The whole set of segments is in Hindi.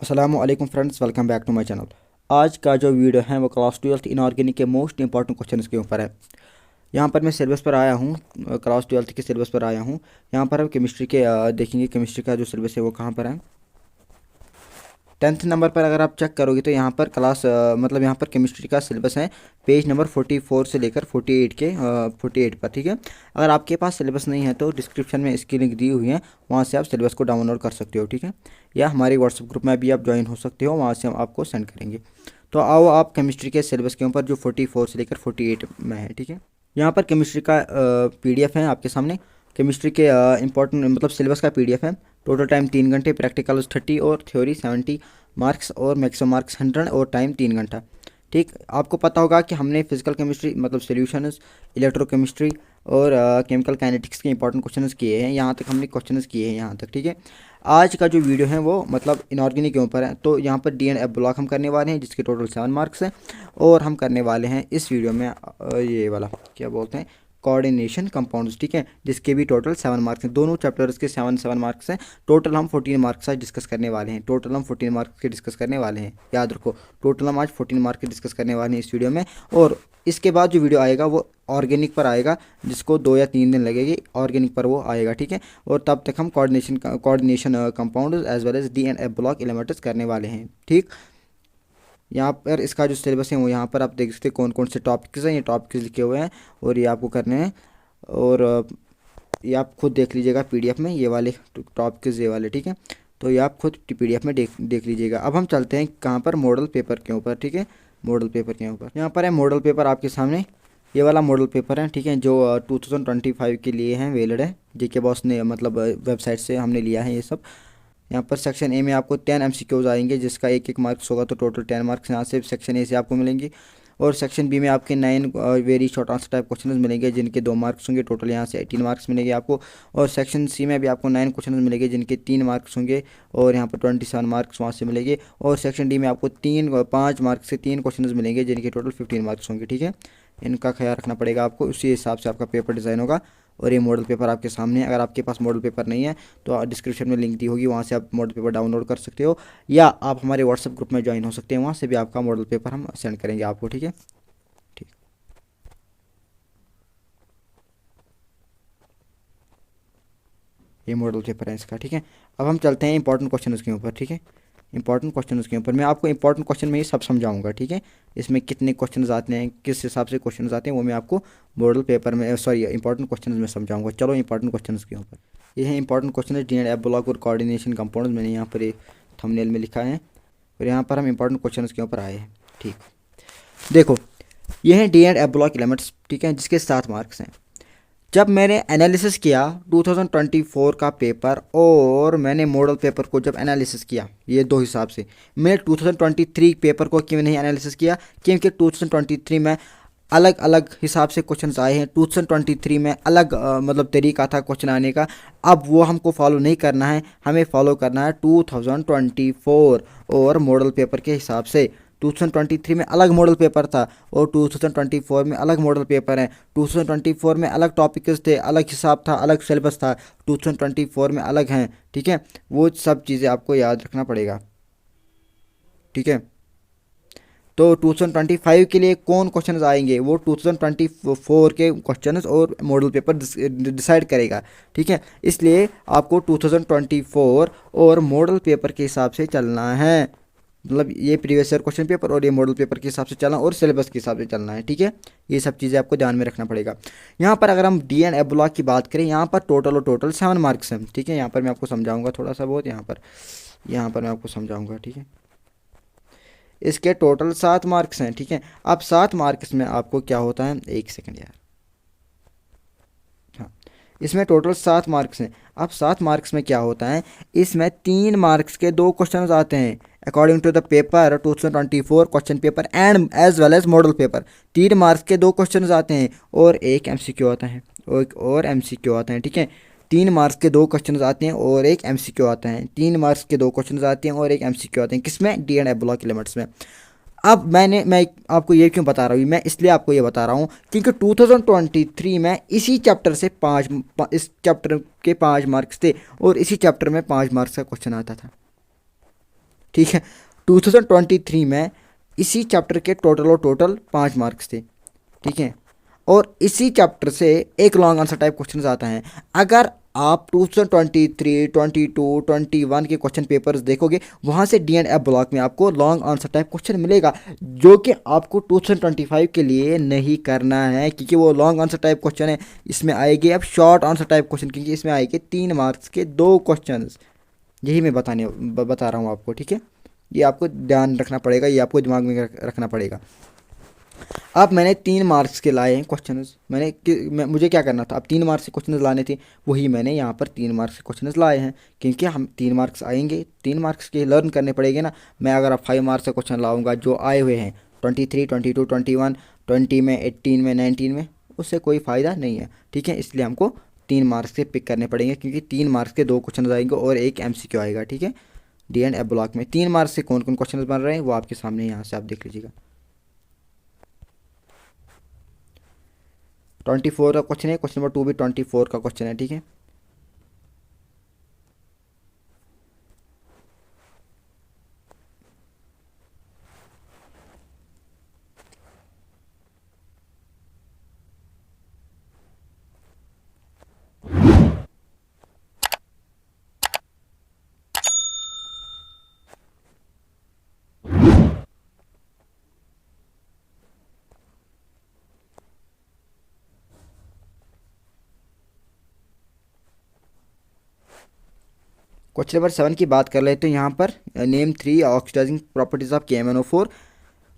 अस्सलामुअलैकुम friends, welcome back to my channel. आज का जो वीडियो है वो क्लास 12th इनऑर्गेनिक के मोस्ट इंपॉर्टेंट क्वेश्चन के ऊपर है। यहाँ पर मैं सिलेबस पर आया हूँ, क्लास 12th के सिलेबस पर आया हूँ। यहाँ पर हम केमिस्ट्री के देखेंगे केमिस्ट्री का जो सिलेबस है वो कहाँ पर है। 10th नंबर पर अगर आप चेक करोगे तो यहाँ पर मतलब यहाँ पर केमिस्ट्री का सिलेबस है पेज नंबर 44 से लेकर 48 पर। ठीक है, अगर आपके पास सिलेबस नहीं है तो डिस्क्रिप्शन में इसकी लिंक दी हुई है, वहाँ से आप सिलेबस को डाउनलोड कर सकते हो। ठीक है, या हमारे व्हाट्सएप ग्रुप में भी आप ज्वाइन हो सकते हो, वहाँ से हम आपको सेंड करेंगे। तो आओ आप केमिस्ट्री के सिलेबस के ऊपर जो 44 से लेकर 48 में है। ठीक है, यहाँ पर केमिस्ट्री का PDF है आपके सामने। केमिस्ट्री के इंपॉर्टेंट मतलब सिलेबस का PDF है। टोटल टाइम 3 घंटे, प्रैक्टिकल 30 और थ्योरी 70 मार्क्स और मैक्सिमम मार्क्स 100 और टाइम 3 घंटा। ठीक, आपको पता होगा कि हमने फिजिकल केमिस्ट्री मतलब सॉल्यूशंस, इलेक्ट्रोकेमिस्ट्री और केमिकल काइनेटिक्स के इंपॉर्टेंट क्वेश्चंस किए हैं। यहाँ तक हमने क्वेश्चंस किए हैं यहाँ तक। ठीक है, आज का जो वीडियो है वो मतलब इनऑर्गेनिक के ऊपर है। तो यहाँ पर DNF ब्लॉक हम करने वाले हैं जिसके टोटल 7 मार्क्स हैं, और हम करने वाले हैं इस वीडियो में ये वाला क्या बोलते हैं, कोऑर्डिनेशन कंपाउंड्स। ठीक है, जिसके भी टोटल 7 मार्क्स हैं। दोनों चैप्टर्स के 7 मार्क्स हैं। टोटल हम 14 मार्क्स आज डिस्कस करने वाले हैं। टोटल हम 14 मार्क्स के डिस्कस करने वाले हैं, याद रखो। टोटल हम आज 14 मार्क्स के डिस्कस करने वाले हैं इस वीडियो में। और इसके बाद जो वीडियो आएगा वो ऑर्गेनिक पर आएगा, जिसको 2 या 3 दिन लगेगी, ऑर्गेनिक पर वो आएगा। ठीक है, और तब तक हम coordination compound as well as DNF block elements करने वाले हैं। ठीक, यहाँ पर इसका जो सिलेबस है वो यहाँ पर आप देख सकते हैं कौन कौन से टॉपिक्स हैं। ये टॉपिक्स लिखे हुए हैं और ये आपको करने हैं, और ये आप खुद देख लीजिएगा PDF में, ये वाले टॉपिक्स ये वाले। ठीक है, तो ये आप खुद PDF में देख लीजिएगा। अब हम चलते हैं कहाँ पर, मॉडल पेपर के ऊपर। ठीक है, मॉडल पेपर के ऊपर यहाँ पर है मॉडल पेपर आपके सामने। ये वाला मॉडल पेपर है, ठीक है, जो 2025 के लिए हैं, वैलिड है। JK बॉस ने मतलब वेबसाइट से हमने लिया है ये सब। यहाँ पर सेक्शन A में आपको 10 MCQs आएंगे, जिसका एक मार्क्स होगा, तो टोटल 10 मार्क्स यहाँ से सेक्शन A से आपको मिलेंगे। और सेक्शन B में आपके 9 very short answer type question मिलेंगे, जिनके 2 मार्क्स होंगे। टोटल यहाँ से 18 मार्क्स मिलेंगे आपको। और सेक्शन C में भी आपको 9 क्वेश्चन मिलेंगे, जिनके 3 मार्क्स होंगे, और यहाँ पर 27 मार्क्स वहाँ से मिलेंगे। और सेक्शन D में आपको 5 मार्क्स से 3 क्वेश्चन मिलेंगे, जिनके टोटल 15 मार्क्स होंगे। ठीक है, इनका ख्याल रखना पड़ेगा आपको, उसी हिसाब से आपका पेपर डिज़ाइन होगा। और ये मॉडल पेपर आपके सामने है। अगर आपके पास मॉडल पेपर नहीं है तो डिस्क्रिप्शन में लिंक दी होगी, वहाँ से आप मॉडल पेपर डाउनलोड कर सकते हो, या आप हमारे व्हाट्सएप ग्रुप में ज्वाइन हो सकते हैं, वहाँ से भी आपका मॉडल पेपर हम सेंड करेंगे आपको। ठीक है, ठीक, ये मॉडल पेपर है इसका। ठीक है, अब हम चलते हैं इंपॉर्टेंट क्वेश्चन के ऊपर। ठीक है, इंपॉर्टेंट क्वेश्चन के ऊपर मैं आपको इंपॉर्टेंट क्वेश्चन में ये सब समझाऊंगा। ठीक है, इसमें कितने क्वेश्चन आते हैं, किस हिसाब से क्वेश्चन आते हैं, वो मैं आपको मॉडल पेपर में इंपॉर्टेंट क्वेश्चन में समझाऊंगा। चलो इंपॉर्टेंट क्वेश्चन के ऊपर, ये है इंपॉर्टेंट क्वेश्चन है DNF ब्लॉक और कोऑर्डिनेशन कंपाउंड। मैंने यहाँ पर थंबनेल में लिखा है, और यहाँ पर हम इंपॉर्टेंट क्वेश्चन के ऊपर आए हैं। ठीक, देखो, ये है DNF ब्लॉक एलिमेंट्स। ठीक है, जिसके 7 मार्क्स हैं। जब मैंने एनालिसिस किया 2024 का पेपर, और मैंने मॉडल पेपर को जब एनालिसिस किया, ये 2 हिसाब से, मैंने 2023 पेपर को क्यों नहीं एनालिसिस किया, क्योंकि 2023 में अलग अलग हिसाब से क्वेश्चंस आए हैं। 2023 में अलग मतलब तरीका था क्वेश्चन आने का। अब वो हमको फॉलो नहीं करना है, हमें फॉलो करना है 2024 और मॉडल पेपर के हिसाब से। 2023 में अलग मॉडल पेपर था, और 2024 में अलग मॉडल पेपर है। 2024 में अलग टॉपिक्स थे, अलग हिसाब था, अलग सिलेबस था। 2024 में अलग हैं। ठीक है, वो सब चीज़ें आपको याद रखना पड़ेगा। ठीक है, तो 2025 के लिए कौन क्वेश्चंस आएंगे, वो 2024 के क्वेश्चंस और मॉडल पेपर डिसाइड करेगा। ठीक है, इसलिए आपको 2024 और मॉडल पेपर के हिसाब से चलना है। मतलब ये प्रीवियस ईयर क्वेश्चन पेपर और ये मॉडल पेपर के हिसाब से चलना, और सिलेबस के हिसाब से चलना है। ठीक है, ये सब चीज़ें आपको ध्यान में रखना पड़ेगा। यहाँ पर अगर हम DNF ब्लॉक की बात करें, यहाँ पर टोटल 7 मार्क्स हैं। ठीक है, यहाँ पर मैं आपको समझाऊंगा थोड़ा सा बहुत, यहाँ पर मैं आपको समझाऊंगा। ठीक है, इसके टोटल 7 मार्क्स हैं। ठीक है, अब 7 मार्क्स में आपको क्या होता है, एक सेकंड यार, हाँ, इसमें टोटल 7 मार्क्स हैं। अब 7 मार्क्स में क्या होता है, इसमें 3 मार्क्स के 2 क्वेश्चन आते हैं according to the paper 2024 question paper and as well as model paper. 3 marks के 2 क्वेश्चन आते हैं, और एक MCQ आता है, और MCQ आता है। ठीक है, 3 मार्क्स के 2 क्वेश्चन आते हैं और एक MCQ आता है। 3 मार्क्स के 2 क्वेश्चन आते हैं और एक MCQ आते हैं, किसमें, DNF ब्लॉक एलिमेंट्स में। अब मैं आपको ये क्यों बता रहा हूँ, मैं इसलिए आपको ये बता रहा हूँ क्योंकि 2023 में इसी चैप्टर से इस चैप्टर के 5 मार्क्स थे, और इसी चैप्टर में 5 मार्क्स का क्वेश्चन आता था। ठीक है। 2023 में इसी चैप्टर के टोटल 5 मार्क्स थे, ठीक है। और इसी चैप्टर से एक लॉन्ग आंसर टाइप क्वेश्चन आता है। अगर आप 2023, 22, 21 के क्वेश्चन पेपर्स देखोगे, वहाँ से डी एंड एफ ब्लॉक में आपको लॉन्ग आंसर टाइप क्वेश्चन मिलेगा, जो कि आपको 2025 के लिए नहीं करना है, क्योंकि वो लॉन्ग आंसर टाइप क्वेश्चन है। इसमें आएगी अब शॉर्ट आंसर टाइप क्वेश्चन, क्योंकि इसमें आएंगे 3 मार्क्स के 2 क्वेश्चन। यही मैं बता रहा हूँ आपको, ठीक है। ये आपको ध्यान रखना पड़ेगा, ये आपको दिमाग में रखना पड़ेगा। अब मैंने 3 मार्क्स के लाए हैं क्वेश्चंस। मुझे क्या करना था, अब 3 मार्क्स के क्वेश्चंस लाने थे, वही मैंने यहाँ पर 3 मार्क्स के क्वेश्चंस लाए हैं, क्योंकि हम 3 मार्क्स आएंगे, 3 मार्क्स के लर्न करने पड़ेंगे ना। मैं अगर आप 5 मार्क्स का क्वेश्चन लाऊंगा जो आए हुए हैं 23, 22, 21, 20 में, 18 में, 19 में, उससे कोई फ़ायदा नहीं है, ठीक है। इसलिए हमको 3 मार्क्स के पिक करने पड़ेंगे, क्योंकि 3 मार्क्स के 2 क्वेश्चन आएंगे और एक MCQ आएगा, ठीक है। डी एंड एफ ब्लॉक में 3 मार्क्स से कौन कौन क्वेश्चन बन रहे हैं वो आपके सामने यहाँ से आप देख लीजिएगा। 24 का क्वेश्चन है, क्वेश्चन नंबर 2 भी 24 का क्वेश्चन है, ठीक है। क्वेश्चन नंबर 7 की बात कर लेते हैं यहाँ पर। Name 3 oxidising properties of KMnO4,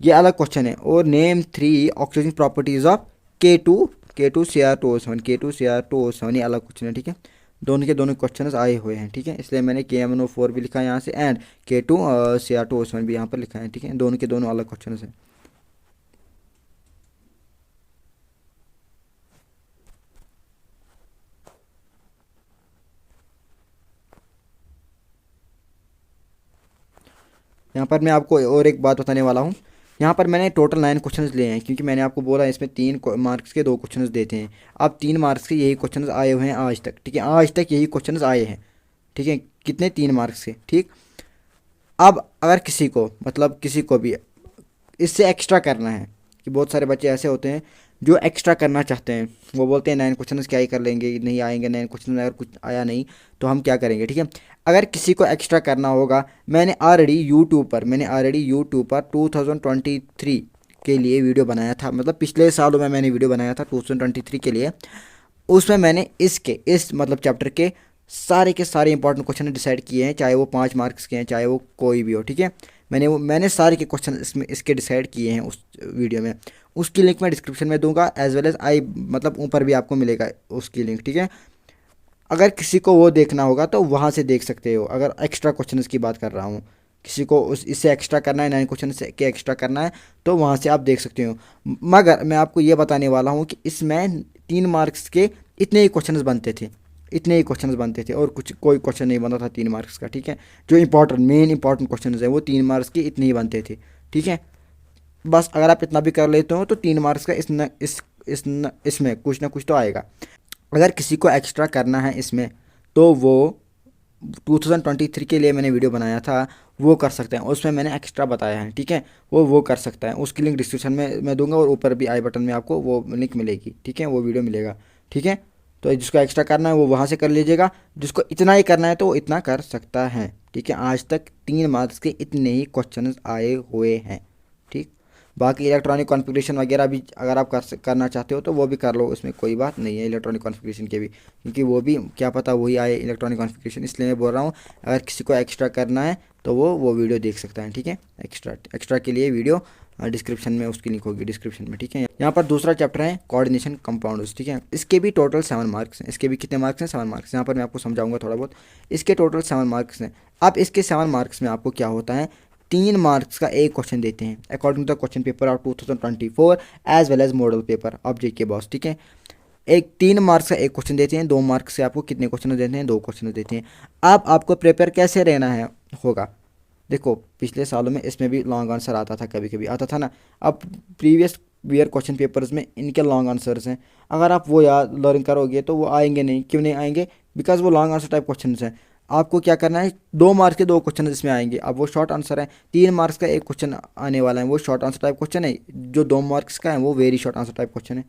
ये अलग क्वेश्चन है। और name 3 oxidising properties of K2Cr2O7, K2Cr2O7, ये अलग क्वेश्चन है, ठीक है। दोनों के दोनों क्वेश्चन आए हुए हैं, ठीक है। इसलिए मैंने KMnO4 भी लिखा है यहाँ से, एंड K2Cr2O7 भी यहाँ पर लिखा है, ठीक है। दोनों के दोनों अलग क्वेश्चन हैं। यहाँ पर मैं आपको और एक बात बताने वाला हूँ। यहाँ पर मैंने टोटल 9 क्वेश्चंस लिए हैं, क्योंकि मैंने आपको बोला इसमें 3 मार्क्स के 2 क्वेश्चंस देते हैं। अब 3 मार्क्स के यही क्वेश्चंस आए हुए हैं आज तक, ठीक है। आज तक यही क्वेश्चंस आए हैं, ठीक है। कितने? 3 मार्क्स के, ठीक। अब अगर किसी को, मतलब किसी को भी इससे एक्स्ट्रा करना है, कि बहुत सारे बच्चे ऐसे होते हैं जो एक्स्ट्रा करना चाहते हैं, वो बोलते हैं 9 क्वेश्चन क्या ही कर लेंगे, नहीं आएंगे 9 क्वेश्चन, अगर कुछ आया नहीं तो हम क्या करेंगे, ठीक है। अगर किसी को एक्स्ट्रा करना होगा, मैंने ऑलरेडी यूट्यूब पर 2023 के लिए वीडियो बनाया था, मतलब पिछले सालों में मैंने वीडियो बनाया था 2023 के लिए। उसमें मैंने इस मतलब चैप्टर के सारे इंपॉर्टेंट क्वेश्चन डिसाइड किए हैं, चाहे वो 5 मार्क्स के हैं, चाहे वो कोई भी हो, ठीक है। मैंने सारे के क्वेश्चन इसके डिसाइड किए हैं उस वीडियो में। उसकी लिंक मैं डिस्क्रिप्शन में दूंगा, एज वेल एज मतलब ऊपर भी आपको मिलेगा उसकी लिंक, ठीक है। अगर किसी को वो देखना होगा तो वहाँ से देख सकते हो। अगर एक्स्ट्रा क्वेश्चन की बात कर रहा हूँ, किसी को इससे एक्स्ट्रा करना है, 9 क्वेश्चन से के एक्स्ट्रा करना है, तो वहाँ से आप देख सकते हो। मगर मैं आपको ये बताने वाला हूँ कि इसमें 3 मार्क्स के इतने ही क्वेश्चन बनते थे, और कोई क्वेश्चन नहीं बनता था 3 मार्क्स का, ठीक है। जो मेन इंपॉर्टेंट क्वेश्चन है वो 3 मार्क्स के इतने ही बनते थे, ठीक है। बस अगर आप इतना भी कर लेते हो तो 3 मार्क्स का इसमें कुछ ना कुछ तो आएगा। अगर किसी को एक्स्ट्रा करना है इसमें, तो वो 2023 के लिए मैंने वीडियो बनाया था, वो कर सकते हैं। उसमें मैंने एक्स्ट्रा बताया है, ठीक है। वो कर सकता है। उसकी लिंक डिस्क्रिप्शन में मैं दूंगा, और ऊपर भी आई बटन में आपको वो लिंक मिलेगी, ठीक है, वो वीडियो मिलेगा, ठीक है। तो जिसको एक्स्ट्रा करना है वो वहाँ से कर लीजिएगा, जिसको इतना ही करना है तो वो इतना कर सकता है, ठीक है। आज तक 3 मार्क्स के इतने ही क्वेश्चन आए हुए हैं, ठीक। बाकी इलेक्ट्रॉनिक कॉन्फ़िगरेशन वगैरह भी अगर आप करना चाहते हो तो वो भी कर लो, उसमें कोई बात नहीं है इलेक्ट्रॉनिक कॉन्फ़िगरेशन के भी, क्योंकि वो भी क्या पता वही आए इलेक्ट्रॉनिक कॉन्फ़िगरेशन। इसलिए मैं बोल रहा हूँ अगर किसी को एक्स्ट्रा करना है तो वो वीडियो देख सकता है, ठीक है। एक्स्ट्रा के लिए वीडियो डिस्क्रिप्शन में उसकी लिंक होगी, डिस्क्रिप्शन में, ठीक है। यहाँ पर दूसरा चैप्टर है कोऑर्डिनेशन कंपाउंड्स, ठीक है। इसके भी टोटल 7 मार्क्स हैं। इसके भी कितने मार्क्स हैं? 7 मार्क्स। यहाँ पर मैं आपको समझाऊंगा थोड़ा बहुत। इसके टोटल 7 मार्क्स हैं। अब इसके 7 मार्क्स में आपको क्या होता है, 3 मार्क्स का एक क्वेश्चन देते हैं according to the question paper of 2024 as well as model paper of JK BOSE, ठीक है। 3 मार्क्स का एक क्वेश्चन देते हैं। 2 मार्क्स से आपको कितने क्वेश्चन देते हैं? 2 क्वेश्चन देते हैं। अब आपको प्रिपेयर कैसे रहना है होगा, देखो पिछले सालों में इसमें भी लॉन्ग आंसर आता था, कभी कभी आता था ना। अब प्रीवियस ईयर क्वेश्चन पेपर्स में इनके लॉन्ग आंसर्स हैं, अगर आप वो याद लर्न करोगे तो वो आएंगे नहीं। क्यों नहीं आएंगे? बिकॉज वो लॉन्ग आंसर टाइप क्वेश्चन हैं। आपको क्या करना है, 2 मार्क्स के 2 क्वेश्चन इसमें आएंगे। अब वो शॉर्ट आंसर है, 3 मार्क्स का एक क्वेश्चन आने वाला है, वो शॉर्ट आंसर टाइप क्वेश्चन है। जो 2 मार्क्स का है वो very short answer type question है।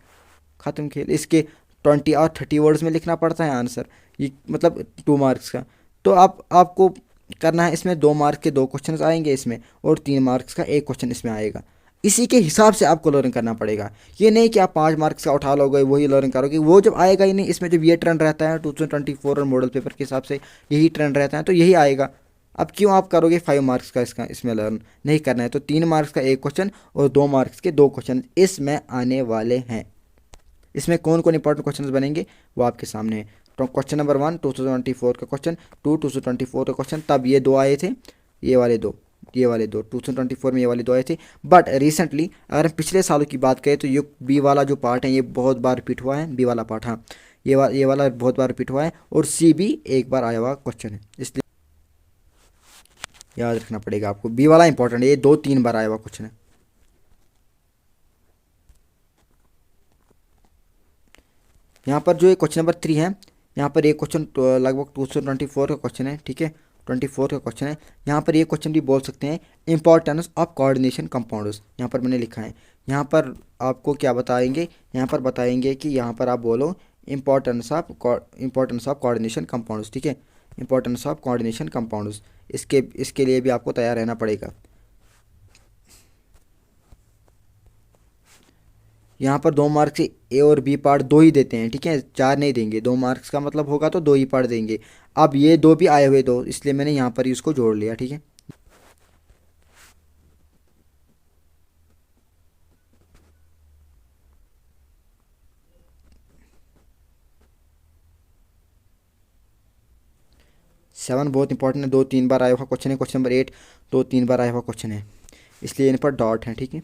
ख़त्म खेल। इसके 20 और 30 वर्ड्स में लिखना पड़ता है आंसर, ये मतलब 2 मार्क्स का। तो आपको करना है, इसमें 2 मार्क्स के 2 क्वेश्चन आएंगे इसमें, और 3 मार्क्स का एक क्वेश्चन इसमें आएगा। इसी के हिसाब से आपको लर्न करना पड़ेगा। ये नहीं कि आप 5 मार्क्स का उठा लोगे वही लर्न करोगे, वो जब आएगा ही नहीं। इसमें जब ये ट्रेंड रहता है 2024 और मॉडल पेपर के हिसाब से यही ट्रेंड रहता है, तो यही आएगा। अब क्यों आप करोगे 5 मार्क्स का इसका इसमें लर्न? नहीं करना है। तो 3 मार्क्स का एक क्वेश्चन और 2 मार्क्स के 2 क्वेश्चन इसमें आने वाले हैं। इसमें कौन कौन इंपॉर्टेंट क्वेश्चन बनेंगे वो आपके सामने है। तो क्वेश्चन नंबर 1 2024 का क्वेश्चन, 2024 का क्वेश्चन, तब ये 2 आए थे, ये वाले दो 2024 में ये वाले 2 आए थे। बट रिसेंटली अगर हम पिछले सालों की बात करें तो ये बी वाला जो पार्ट है ये बहुत बार रिपीट हुआ है, बी वाला पार्ट, हाँ ये वाला बहुत बार रिपीट हुआ है, और सी भी एक बार आया हुआ क्वेश्चन है, इसलिए याद रखना पड़ेगा आपको। बी वाला इंपॉर्टेंट है, ये 2-3 बार आया हुआ क्वेश्चन है। यहाँ पर जो ये क्वेश्चन नंबर 3 है, यहाँ पर एक क्वेश्चन लगभग 2024 का क्वेश्चन है, ठीक है, 24 का क्वेश्चन है। यहाँ पर ये क्वेश्चन भी बोल सकते हैं, इंपॉर्टेंस ऑफ कोऑर्डिनेशन कंपाउंड्स। यहाँ पर मैंने लिखा है, यहाँ पर आपको क्या बताएंगे, यहाँ पर बताएंगे कि यहाँ पर आप बोलो इंपॉर्टेंस ऑफ कोऑर्डिनेशन कंपाउंड्स, ठीक है, इंपॉर्टेंस ऑफ कोऑर्डिनेशन कंपाउंड्स। इसके लिए भी आपको तैयार रहना पड़ेगा। यहाँ पर 2 मार्क्स से ए और बी पार्ट 2 ही देते हैं, ठीक है, 4 नहीं देंगे। 2 मार्क्स का मतलब होगा तो 2 ही पार्ट देंगे। अब ये 2 भी आए हुए 2, इसलिए मैंने यहाँ पर ही उसको जोड़ लिया, ठीक है। सेवन बहुत इंपॉर्टेंट है, 2-3 बार आया हुआ क्वेश्चन है। क्वेश्चन नंबर 8 2-3 बार आया हुआ क्वेश्चन है, इसलिए इन पर डॉट है, ठीक है।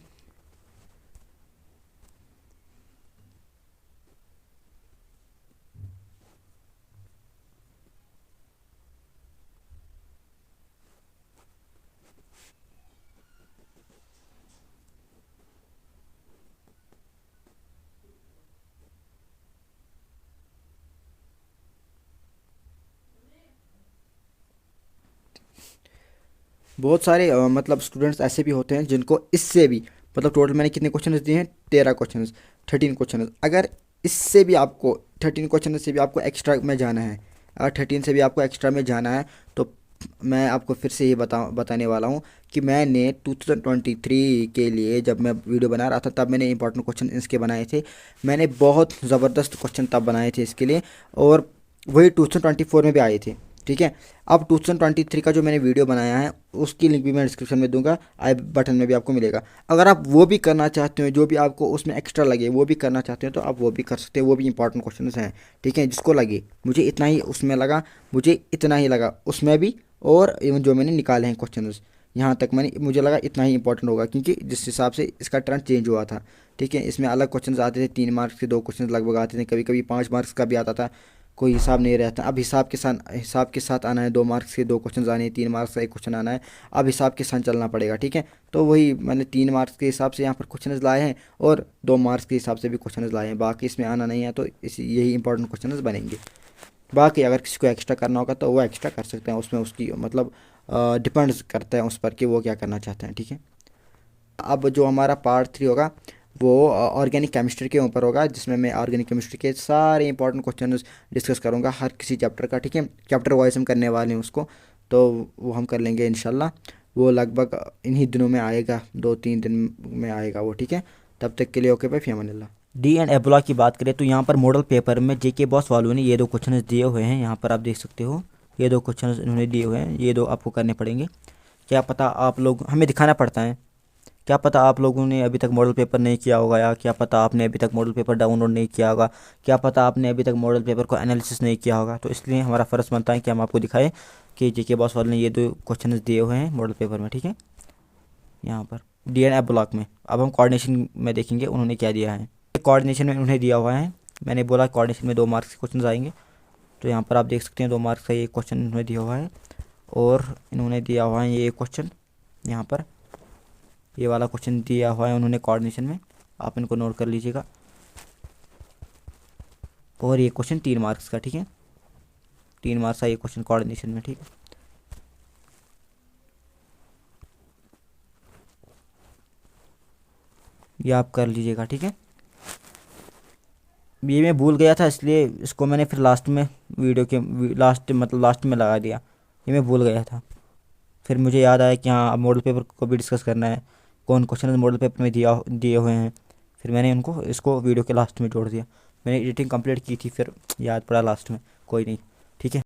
बहुत सारे मतलब स्टूडेंट्स ऐसे भी होते हैं जिनको इससे भी, मतलब टोटल मैंने कितने क्वेश्चन दिए हैं, 13 क्वेश्चन, 13 क्वेश्चन। अगर इससे भी आपको 13 क्वेश्चन से भी आपको एक्स्ट्रा में जाना है, अगर 13 से भी आपको एक्स्ट्रा में जाना है, तो मैं आपको फिर से ये बताने वाला हूँ कि मैंने 2023 के लिए जब मैं वीडियो बना रहा था तब मैंने इंपॉर्टेंट क्वेश्चन इसके बनाए थे। मैंने बहुत ज़बरदस्त क्वेश्चन तब बनाए थे इसके लिए, और वही 2024 में भी आए थे, ठीक है। अब 2023 का जो मैंने वीडियो बनाया है उसकी लिंक भी मैं डिस्क्रिप्शन में दूंगा, आई बटन में भी आपको मिलेगा। अगर आप वो भी करना चाहते हो, जो भी आपको उसमें एक्स्ट्रा लगे वो भी करना चाहते हो, तो आप वो भी कर सकते हो। वो भी इंपॉर्टेंट क्वेश्चन हैं, ठीक है, जिसको लगे। मुझे इतना ही उसमें लगा, मुझे इतना ही लगा उसमें भी, और इवन जो मैंने निकाले हैं क्वेश्चन यहाँ तक मुझे लगा इतना ही इंपॉर्टेंट होगा, क्योंकि जिस हिसाब से इसका ट्रेंड चेंज हुआ था, ठीक है। इसमें अलग क्वेश्चन आते थे, 3 मार्क्स के 2 क्वेश्चन लगभग आते थे, कभी कभी 5 मार्क्स का भी आता था, कोई हिसाब नहीं रहता। अब हिसाब के साथ आना है, 2 मार्क्स के 2 क्वेश्चन आने हैं, 3 मार्क्स का एक क्वेश्चन आना है। अब हिसाब के साथ चलना पड़ेगा, ठीक है। तो वही मैंने 3 मार्क्स के हिसाब से यहाँ पर क्वेश्चन लाए हैं, और 2 मार्क्स के हिसाब से भी क्वेश्चन लाए हैं। बाकी इसमें आना नहीं है, तो यही इंपॉर्टेंट क्वेश्चन बनेंगे। बाकी अगर किसी को एक्स्ट्रा करना होगा तो वो एक्स्ट्रा कर सकते हैं, उसमें उसकी मतलब डिपेंड्स करता है उस पर कि वो क्या करना चाहते हैं, ठीक है। अब जो हमारा पार्ट 3 होगा वो ऑर्गेनिक केमिस्ट्री के ऊपर होगा, जिसमें मैं ऑर्गेनिक केमिस्ट्री के सारे इंपॉर्टेंट क्वेश्चन डिस्कस करूँगा, हर किसी चैप्टर का, ठीक है। चैप्टर वाइज हम करने वाले हैं उसको, तो वो हम कर लेंगे इंशाल्लाह। वो लगभग इन्हीं दिनों में आएगा, 2-3 दिन में आएगा वो, ठीक है। तब तक के लिए ओके भाई, फ़ी अमानिल्लाह। डी एंड एबोला की बात करें तो यहाँ पर मॉडल पेपर में जेके बॉस वालों ने ये 2 क्वेश्चन दिए हुए हैं, यहाँ पर आप देख सकते हो, ये 2 क्वेश्चन इन्होंने दिए हुए हैं, ये 2 आपको करने पड़ेंगे। क्या पता आप लोग, हमें दिखाना पड़ता है, क्या पता आप लोगों ने अभी तक मॉडल पेपर नहीं किया होगा, या क्या पता आपने अभी तक मॉडल पेपर डाउनलोड नहीं किया होगा, क्या पता आपने अभी तक मॉडल पेपर को एनालिसिस नहीं किया होगा। तो इसलिए हमारा फ़र्ज़ बनता है कि हम आपको दिखाएं कि जेके बॉस वाले ने ये 2 क्वेश्चन दिए हुए हैं मॉडल पेपर में, ठीक है। यहाँ पर डी एंड एफ ब्लॉक में अब हम कोऑर्डिनेशन में देखेंगे उन्होंने क्या दिया है। कोऑर्डिनेशन में उन्हें दिया हुआ है, मैंने बोला कोऑर्डिनेशन में 2 मार्क्स के क्वेश्चन आएंगे, तो यहाँ पर आप देख सकते हैं 2 मार्क्स का ये क्वेश्चन इन्होंने दिया हुआ है, और इन्होंने दिया हुआ है ये क्वेश्चन, यहाँ पर ये वाला क्वेश्चन दिया हुआ है उन्होंने कोऑर्डिनेशन में, आप इनको नोट कर लीजिएगा। और ये क्वेश्चन 3 मार्क्स का, ठीक है। 3 मार्क्स आए क्वेश्चन कोऑर्डिनेशन में। ठीक है, ये आप कर लीजिएगा। ठीक है, ये मैं भूल गया था इसलिए इसको मैंने फिर लास्ट में वीडियो के लास्ट में लगा दिया। ये मैं भूल गया था, फिर मुझे याद आया कि हाँ अब मॉडल पेपर को भी डिस्कस करना है, कौन क्वेश्चन मॉडल पेपर में दिए हुए हैं। फिर मैंने उनको इसको वीडियो के लास्ट में जोड़ दिया। मैंने एडिटिंग कंप्लीट की थी, फिर याद पड़ा लास्ट में। कोई नहीं, ठीक है।